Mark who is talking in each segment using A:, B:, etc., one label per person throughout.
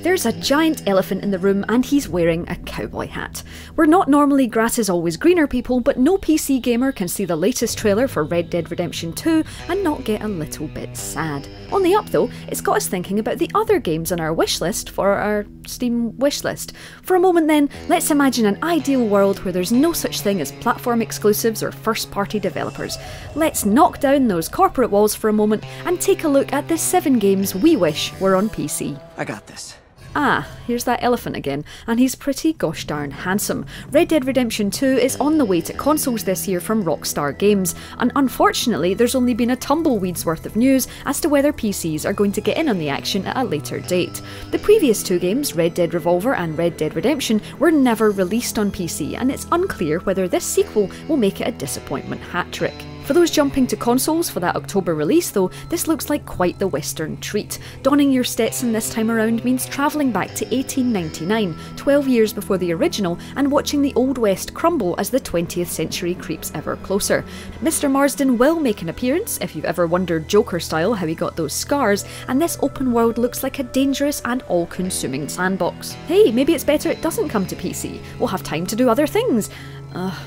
A: There's a giant elephant in the room and he's wearing a cowboy hat. We're not normally grass is always greener people, but no PC gamer can see the latest trailer for Red Dead Redemption 2 and not get a little bit sad. On the up though, it's got us thinking about the other games on our wishlist for our Steam wishlist. For a moment then, let's imagine an ideal world where there's no such thing as platform exclusives or first-party developers. Let's knock down those corporate walls for a moment and take a look at the 7 games we wish were on PC.
B: I got this.
A: Ah, here's that elephant again, and he's pretty gosh darn handsome. Red Dead Redemption 2 is on the way to consoles this year from Rockstar Games, and unfortunately there's only been a tumbleweed's worth of news as to whether PCs are going to get in on the action at a later date. The previous 2 games, Red Dead Revolver and Red Dead Redemption, were never released on PC, and it's unclear whether this sequel will make it a disappointment hat-trick. For those jumping to consoles for that October release though, this looks like quite the Western treat. Donning your Stetson this time around means travelling back to 1899, 12 years before the original, and watching the Old West crumble as the 20th century creeps ever closer. Mr. Marsden will make an appearance, if you've ever wondered Joker style how he got those scars, and this open world looks like a dangerous and all-consuming sandbox. Hey, maybe it's better it doesn't come to PC. We'll have time to do other things.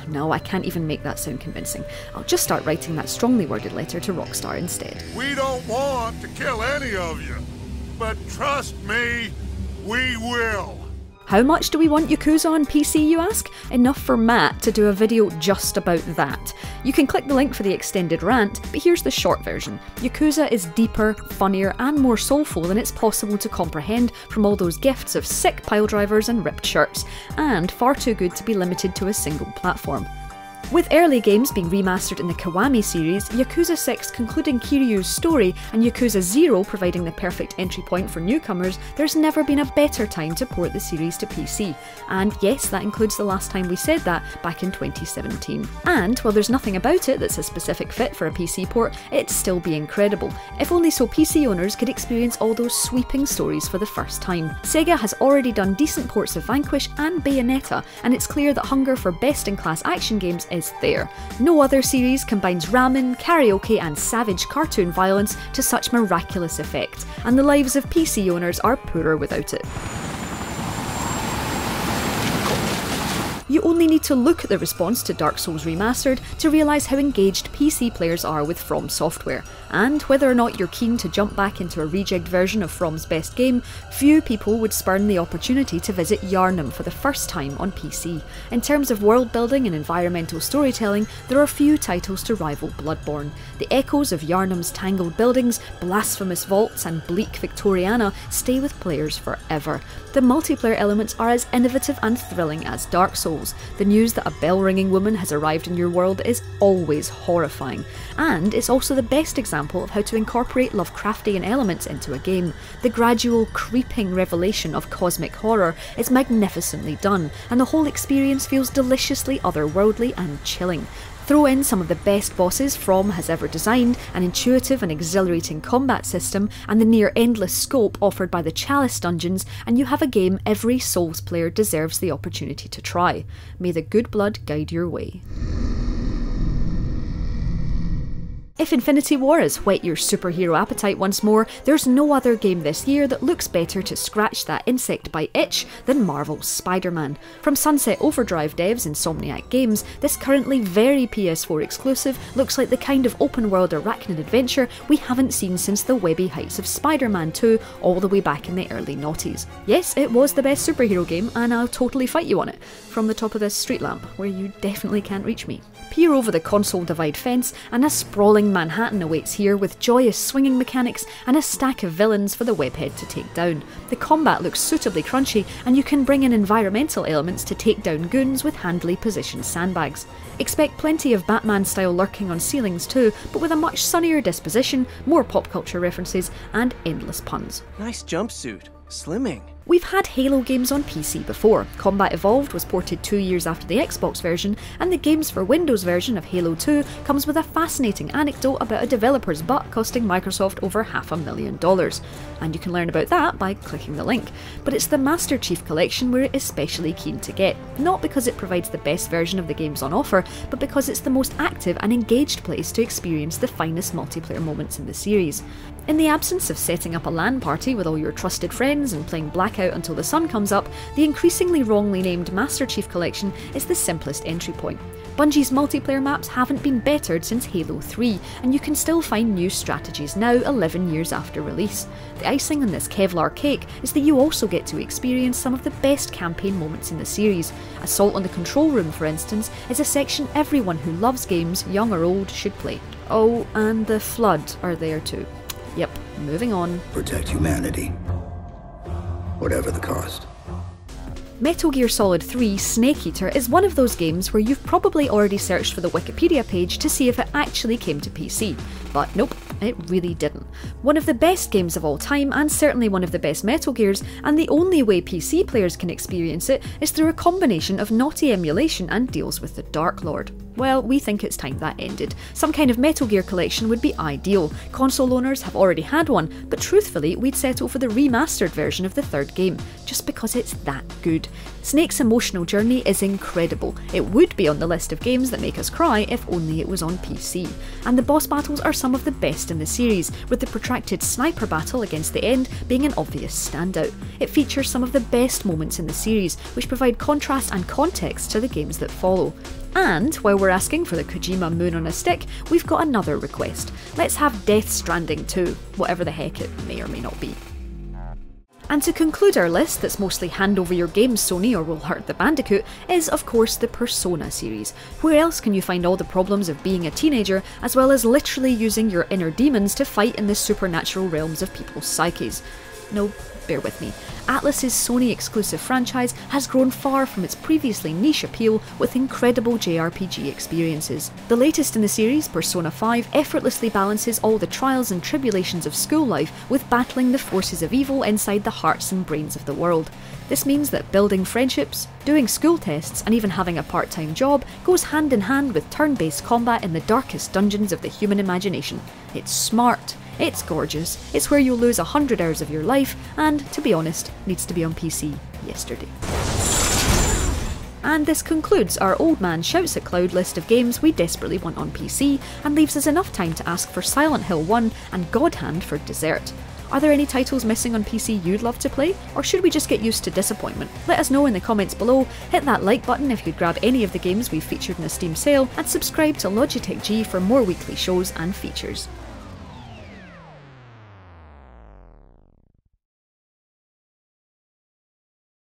A: No, I can't even make that sound convincing. I'll just start writing that strongly worded letter to Rockstar instead.
C: We don't want to kill any of you, but trust me, we will.
A: How much do we want Yakuza on PC, you ask? Enough for Matt to do a video just about that. You can click the link for the extended rant, but here's the short version. Yakuza is deeper, funnier, and more soulful than it's possible to comprehend from all those gifts of sick piledrivers and ripped shirts, and far too good to be limited to a single platform. With early games being remastered in the Kiwami series, Yakuza 6 concluding Kiryu's story, and Yakuza 0 providing the perfect entry point for newcomers, there's never been a better time to port the series to PC. And yes, that includes the last time we said that, back in 2017. And while there's nothing about it that's a specific fit for a PC port, it'd still be incredible, if only so PC owners could experience all those sweeping stories for the first time. Sega has already done decent ports of Vanquish and Bayonetta, and it's clear that hunger for best-in-class action games is there. No other series combines ramen, karaoke and savage cartoon violence to such miraculous effect, and the lives of PC owners are poorer without it. You only need to look at the response to Dark Souls Remastered to realise how engaged PC players are with From Software, and whether or not you're keen to jump back into a rejigged version of From's best game, few people would spurn the opportunity to visit Yharnam for the first time on PC. In terms of world building and environmental storytelling, there are few titles to rival Bloodborne. The echoes of Yharnam's tangled buildings, blasphemous vaults and bleak Victoriana stay with players forever. The multiplayer elements are as innovative and thrilling as Dark Souls. The news that a bell-ringing woman has arrived in your world is always horrifying, and it's also the best example of how to incorporate Lovecraftian elements into a game. The gradual, creeping revelation of cosmic horror is magnificently done, and the whole experience feels deliciously otherworldly and chilling. Throw in some of the best bosses From has ever designed, an intuitive and exhilarating combat system, and the near-endless scope offered by the Chalice dungeons, and you have a game every Souls player deserves the opportunity to try. May the good blood guide your way. If Infinity War has whet your superhero appetite once more, there's no other game this year that looks better to scratch that insect bite itch than Marvel's Spider-Man. From Sunset Overdrive devs Insomniac Games, this currently very PS4 exclusive looks like the kind of open-world arachnid adventure we haven't seen since the webby heights of Spider-Man 2 all the way back in the early noughties. Yes, it was the best superhero game, and I'll totally fight you on it, from the top of this street lamp, where you definitely can't reach me. Peer over the console divide fence, and a sprawling Manhattan awaits here with joyous swinging mechanics and a stack of villains for the webhead to take down. The combat looks suitably crunchy, and you can bring in environmental elements to take down goons with handily positioned sandbags. Expect plenty of Batman-style lurking on ceilings too, but with a much sunnier disposition, more pop culture references, and endless puns.
B: Nice jumpsuit. Slimming.
A: We've had Halo games on PC before. Combat Evolved was ported 2 years after the Xbox version, and the Games for Windows version of Halo 2 comes with a fascinating anecdote about a developer's butt costing Microsoft over $500,000. And you can learn about that by clicking the link. But it's the Master Chief Collection we're especially keen to get, not because it provides the best version of the games on offer, but because it's the most active and engaged place to experience the finest multiplayer moments in the series. In the absence of setting up a LAN party with all your trusted friends and playing Black out until the sun comes up, the increasingly wrongly named Master Chief Collection is the simplest entry point. Bungie's multiplayer maps haven't been bettered since Halo 3, and you can still find new strategies now 11 years after release. The icing on this Kevlar cake is that you also get to experience some of the best campaign moments in the series. Assault on the Control Room, for instance, is a section everyone who loves games, young or old, should play. Oh, and the Flood are there too. Yep, moving on.
D: Protect humanity, whatever the cost.
A: Metal Gear Solid 3 Snake Eater is one of those games where you've probably already searched for the Wikipedia page to see if it actually came to PC. But nope, it really didn't. One of the best games of all time, and certainly one of the best Metal Gears, and the only way PC players can experience it is through a combination of naughty emulation and deals with the Dark Lord. Well, we think it's time that ended. Some kind of Metal Gear collection would be ideal. Console owners have already had one, but truthfully, we'd settle for the remastered version of the third game, just because it's that good. Snake's emotional journey is incredible. It would be on the list of games that make us cry if only it was on PC. And the boss battles are some of the best in the series, with the protracted sniper battle against the end being an obvious standout. It features some of the best moments in the series, which provide contrast and context to the games that follow. And while we're asking for the Kojima moon on a stick, we've got another request. Let's have Death Stranding 2, whatever the heck it may or may not be. And to conclude our list that's mostly hand over your games Sony or will hurt the Bandicoot is of course the Persona series. Where else can you find all the problems of being a teenager, as well as literally using your inner demons to fight in the supernatural realms of people's psyches? No, bear with me. Atlus's Sony exclusive franchise has grown far from its previously niche appeal with incredible JRPG experiences. The latest in the series, Persona 5, effortlessly balances all the trials and tribulations of school life with battling the forces of evil inside the hearts and brains of the world. This means that building friendships, doing school tests, and even having a part-time job goes hand in hand with turn-based combat in the darkest dungeons of the human imagination. It's smart. It's gorgeous, it's where you'll lose 100 hours of your life, and, to be honest, needs to be on PC yesterday. And this concludes our Old Man Shouts at Cloud list of games we desperately want on PC, and leaves us enough time to ask for Silent Hill 1 and God Hand for dessert. Are there any titles missing on PC you'd love to play, or should we just get used to disappointment? Let us know in the comments below, hit that like button if you'd grab any of the games we've featured in a Steam sale, and subscribe to Logitech G for more weekly shows and features.